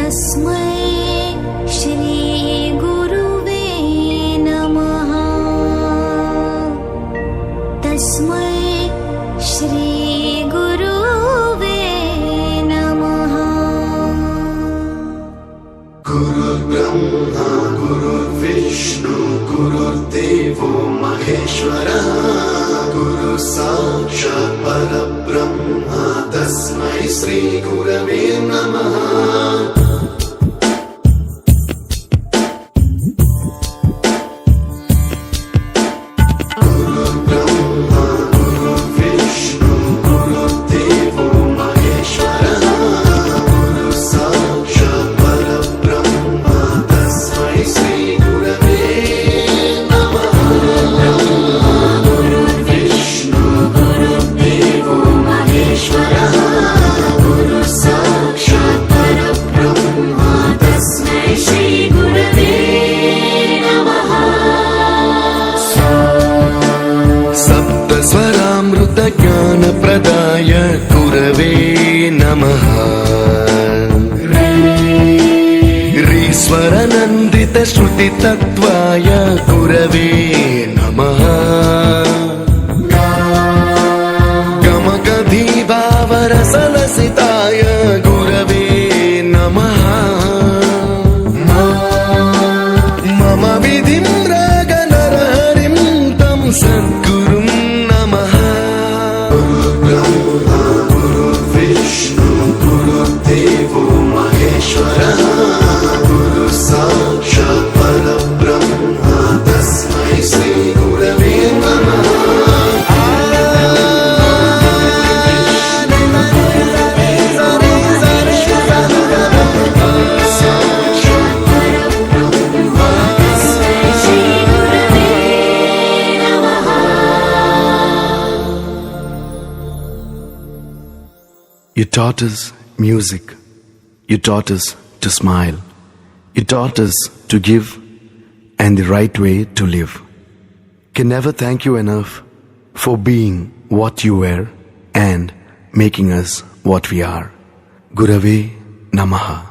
तस्मै श्री गुरुवे नमः। तस्मै श्री गुरुवे नमः। गुरुर्ब्रह्मा गुरुर्विष्णु गुरुर्देवो महेश्वरः। गुरु साक्षात् परब्रह्मा तस्मै श्री गुरवे नमः। ज्ञानप्रदाय गुरवे नमः। ऋस्वरनन्दितश्रुतितत्त्वाय गुरवे नमः। गमगधीभावरसलसिताय गुरवे नमः। मम विधिं रागनरहरिं तं सद्गुरुं नमः। ब्रह्मा गुरुर्विष्णु गुरुर्देवो महेश्वरः। गुरु साक्षात् परब्रह्मा तस्मै श्री गुरवे नमः। You taught us music. You taught us to smile. You taught us to give and the right way to live. Can never thank you enough for being what you were and making us what we are. Gurave Namaha.